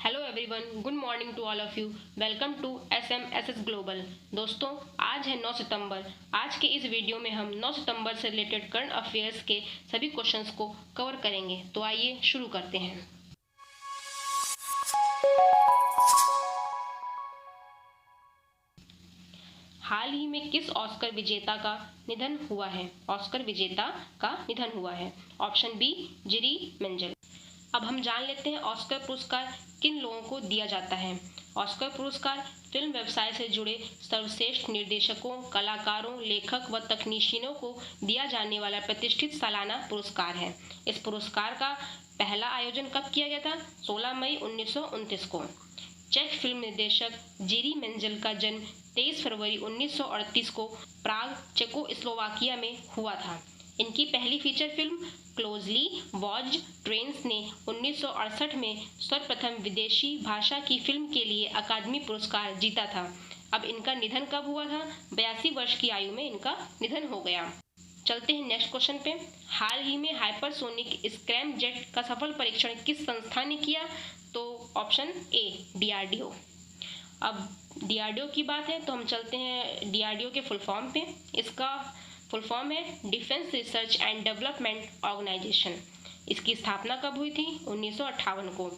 Hello everyone, good morning to all of you. Welcome to SMSS global. दोस्तों, आज है 9 सितंबर। आज के इस वीडियो में हम 9 सितंबर से रिलेटेड करंट अफेयर्स के सभी क्वेश्चंस को कवर करेंगे। तो आइए शुरू करते हैं। हाल ही में किस ऑस्कर विजेता का निधन हुआ है? ऑस्कर विजेता का निधन हुआ है। Option B, Jiri Menzel. अब हम जान लेते हैं ऑस्कर पुरस्कार किन लोगों को दिया जाता है। ऑस्कर पुरस्कार फिल्म व्यवसाय से जुड़े सर्वश्रेष्ठ निर्देशकों, कलाकारों, लेखक व तकनीशियनों को दिया जाने वाला प्रतिष्ठित सालाना पुरस्कार है। इस पुरस्कार का पहला आयोजन कब किया गया था? 16 मई 1929 को। चेक फिल्म निर्देशक जिरी मेंजल का जन्म 23 फरवरी 1938 को प्राग, चेकोस्लोवाकिया में हुआ था। इनकी पहली feature film closely watched trains ने 1968 में सर्वप्रथम विदेशी भाषा की फिल्म के लिए अकादमी पुरस्कार जीता था। अब इनका निधन कब हुआ था? 82 वर्ष की आयु में इनका निधन हो गया। चलते हैं नेक्स्ट क्वेश्चन पे। हाल ही में हाइपरसोनिक स्क्रैम जेट का सफल परीक्षण किस संस्था ने किया? तो ऑप्शन ए, DRDO। अब DRDO की बात है तो हम चलते हैं DRDO के फुल फॉर्म पे। इसका फुल फॉर्म है defence research and development organisation. इसकी स्थापना कब हुई थी? 1958 को।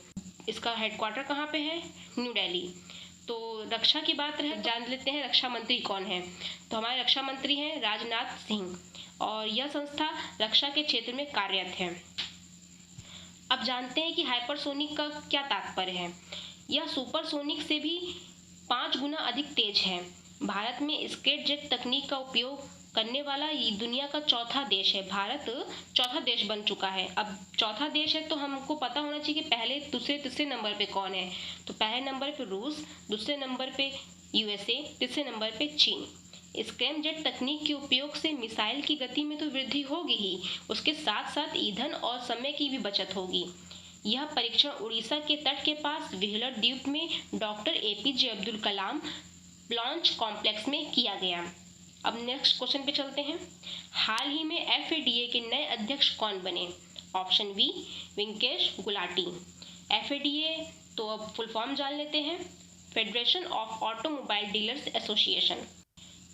इसका हेडक्वार्टर कहाँ पे है? न्यू दिल्ली। तो रक्षा की बात जान लेते हैं रक्षा मंत्री कौन है। तो हमारे रक्षा मंत्री हैं राजनाथ सिंह और यह संस्था रक्षा के क्षेत्र में कार्यरत है। अब जानते हैं कि हाइपरसोनिक का क्या तात्पर्य है। यह सुपरसोनिक से भी 5 गुना अधिक तेज है। भारत में स्केट जेट तकनीक का उपयोग करने वाला ये दुनिया का चौथा देश है। भारत चौथा देश बन चुका है। अब चौथा देश है तो हमको पता होना चाहिए कि पहले, दूसरे, तीसरे नंबर पे कौन है। तो पहले नंबर पे रूस, दूसरे नंबर पे USA, तीसरे नंबर पे चीन। स्क्रैम जेट तकनीक के उपयोग से मिसाइल की गति में तो वृद्धि होगी ही, उसके साथ साथ ईंधन और समय की भी बचत होगी। यह परीक्षण उड़ीसा के तट के पास व्हीलर द्वीप में doctor APJ Abdul Kalam launch complex में किया गया। अब नेक्स्ट क्वेश्चन पे चलते हैं। हाल ही में FADA के नए अध्यक्ष कौन बने? Option B, Venkatesh Gulati. FADA तो अब फुल फॉर्म जान लेते हैं, federation of automobile dealers association.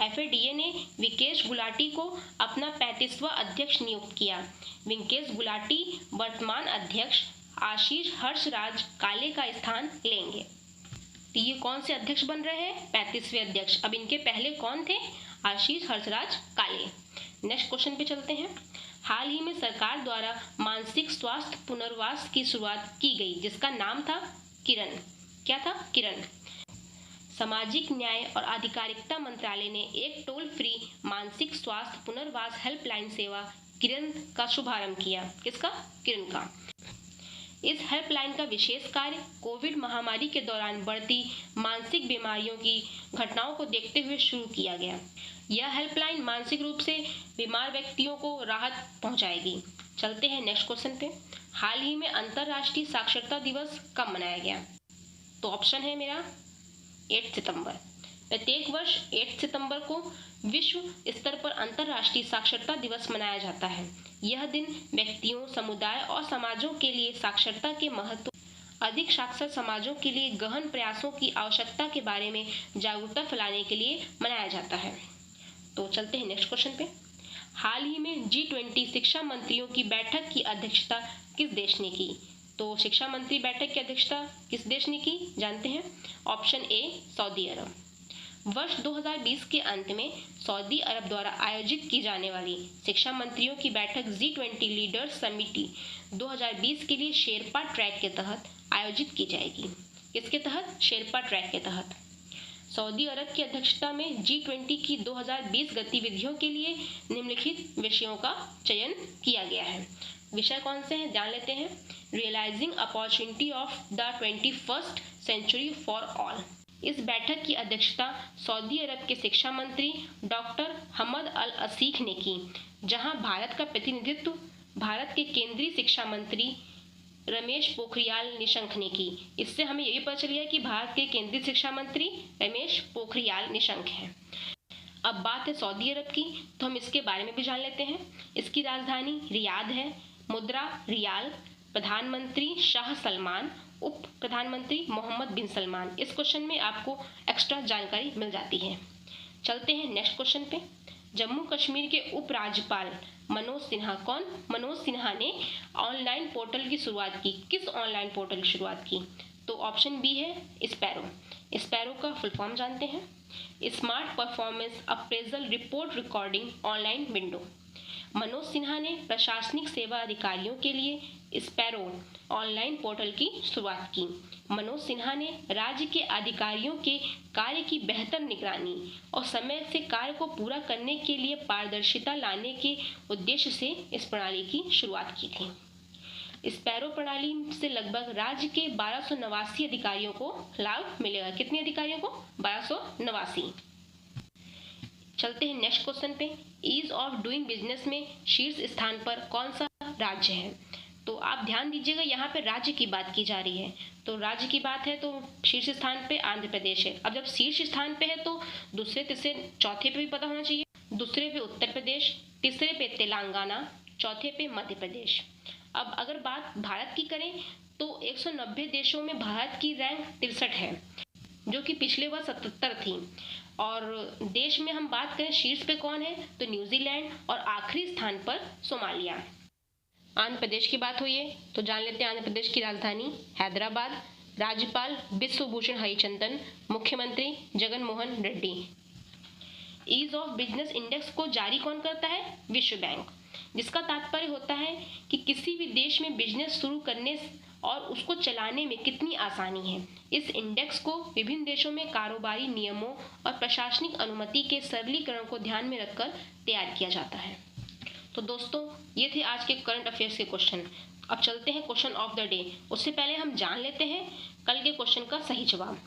FADA ने विकेश गुलाटी को अपना 35वां अध्यक्ष नियुक्त किया। विकेश गुलाटी वर्तमान अध्यक्ष आशीष हर्षराज काले का स्थान लेंगे। तो ये कौन से अध्यक्ष बन रहे हैं? 35वें अध्यक्ष। अब इनके पहले कौन थे? आशीष हर्षराज काले। नेक्स्ट क्वेश्चन पे चलते हैं। हाल ही में सरकार द्वारा मानसिक स्वास्थ्य पुनर्वास की शुरुआत की गई जिसका नाम था किरण। क्या था? किरण। सामाजिक न्याय और आधिकारिकता मंत्रालय ने एक टोल फ्री मानसिक स्वास्थ्य पुनर्वास हेल्पलाइन सेवा किरण का शुभारंभ किया। किसका? किरण का। इस हेल्पलाइन का विशेष कार्य कोविड महामारी के दौरान बढ़ती मानसिक बीमारियों की घटनाओं को देखते हुए शुरू किया गया। यह हेल्पलाइन मानसिक रूप से बीमार व्यक्तियों को राहत पहुंचाएगी। चलते हैं नेक्स्ट क्वेश्चन पे। हाल ही में अंतर्राष्ट्रीय साक्षरता दिवस कब मनाया गया? तो ऑप्शन है मेरा 8 सितंबर। प्रत्येक वर्ष 8 सितंबर को विश्व स्तर पर अंतर्राष्ट्रीय साक्षरता दिवस मनाया जाता है। यह दिन व्यक्तियों, समुदाय और समाजों के लिए साक्षरता के महत्व, अधिक साक्षर समाजों के लिए गहन प्रयासों की आवश्यकता के बारे में जागरूकता फैलाने के लिए मनाया जाता है। तो चलते हैं नेक्स्ट क्वेश्चन पे। हाल ही में G20 शिक्षा मंत्रियों की बैठक की अध्यक्षता किस देश ने की? तो शिक्षा मंत्री बैठक की अध्यक्षता किस देश ने की? जानते हैं। ऑप्शन ए, सऊदी अरब। वर्ष 2020 के अंत में सऊदी अरब द्वारा आयोजित की जाने वाली शिक्षा मंत्रियों की बैठक G20 लीडर्स समिति 2020 के लिए शेरपा ट्रैक के तहत आयोजित की जाएगी। किसके तहत? शेरपा ट्रैक के तहत। सऊदी अरब की अध्यक्षता में G20 की 2020 गतिविधियों के लिए निम्नलिखित विषयों का चयन किया गया है। विषय कौन से हैं जान लेते हैं। Realising opportunity of the 21st century for all. इस बैठक की अध्यक्षता सऊदी अरब के शिक्षा मंत्री डॉक्टर हमद अल असीख ने की, जहां भारत का प्रतिनिधित्व भारत के केंद्रीय शिक्षा मंत्री रमेश पोखरियाल निशंक ने की। इससे हमें यही पता चल गया कि भारत के केंद्रीय शिक्षा मंत्री रमेश पोखरियाल निशंक हैं। अब बात है सऊदी अरब की, तो हम इसके बारे में भी जान लेते हैं। इसकी राजधानी रियाद है, मुद्रा रियाल, प्रधानमंत्री शाह सलमान उप प्रधानमंत्री मोहम्मद बिन सलमान। इस क्वेश्चन में आपको एक्स्ट्रा जानकारी मिल जाती है। चलते हैं नेक्स्ट क्वेश्चन पे। जम्मू कश्मीर के उपराज्यपाल मनोज सिन्हा कौन? मनोज सिन्हा ने ऑनलाइन पोर्टल की शुरुआत की। किस ऑनलाइन पोर्टल की शुरुआत की? तो ऑप्शन बी है स्पैरो। स्पैरो का फुल फॉर्म जानते हैं, smart performance appraisal report recording online window. Manoj Sinha ने प्रशासनिक सेवा अधिकारियों के लिए स्पैरो ऑनलाइन पोर्टल की शुरुआत की। मनोज सिन्हा ने राज्य के अधिकारियों के कार्य की बेहतर निगरानी और समय से कार्य को पूरा करने के लिए पारदर्शिता लाने के उद्देश्य से इस प्रणाली की शुरुआत की थी। स्पैरो प्रणाली से लगभग राज्य के 1289 अधिकारियों को लाभ मिलेगा। कितने अधिकारियों को? 1289। चलते हैं नेक्स्ट क्वेश्चन पे। ईज ऑफ डूइंग बिजनेस में शीर्ष स्थान पर कौन सा राज्य है? तो आप ध्यान दीजिएगा, यहाँ पे राज्य की बात की जा रही है। तो राज्य की बात है तो शीर्ष स्थान पे आंध्र प्रदेश है। अब जब शीर्ष स्थान पे है तो दूसरे, तीसरे, चौथे पे भी पता होना चाहिए। दूसरे पे उत्तर प्रदेश, तीसरे पे तेलंगाना, चौथे पे मध्य प्रदेश। अब अगर बात भारत की करें तो 190 देशों में भारत की रैंक 63 है, जो कि पिछले वर्ष 77 थी। और देश में हम बात करें शीर्ष पे कौन है तो न्यूजीलैंड, और आखिरी स्थान पर सोमालिया। आंध्र प्रदेश की बात हुई है तो जान लेते हैं आंध्र प्रदेश की राजधानी हैदराबाद, राज्यपाल बिश्वभूषण हरिचंदन, मुख्यमंत्री Jagan Mohan Reddy. Ease of business index को जारी कौन करता है? विश्व बैंक, जिसका तात्पर्य होता है कि किसी भी देश में बिजनेस शुरू करने और उसको चलाने में कितनी आसानी है। इस इंडेक्स को विभिन्न देशों में कारोबारी नियमों और प्रशासनिक अनुमति के सरलीकरण को ध्यान में रखकर तैयार किया जाता है। तो दोस्तों, ये थे आज के करंट अफेयर्स के क्वेश्चन। अब चलते हैं क्वेश्चन ऑफ द डे। उससे पहले हम जान लेते हैं कल के क्वेश्चन का सही जवाब।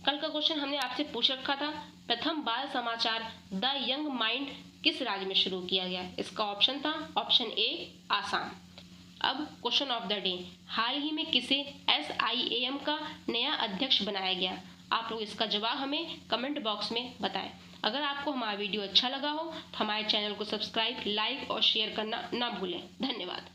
कल का क्वेश्चन हमने आपसे पूछ रखा था, प्रथम बाल समाचार द यंग माइंड किस राज्य में शुरू किया गया? इसका ऑप्शन था ऑप्शन ए आसाम। अब क्वेश्चन ऑफ द डे, हाल ही में किसे SIAM का नया अध्यक्ष बनाया गया? आप लोग इसका जवाब हमें कमेंट बॉक्स में बताएं। अगर आपको हमारा वीडियो अच्छा लगा हो तो हमारे चैनल को सब्सक्राइब, लाइक और शेयर करना ना भूलें। धन्यवाद।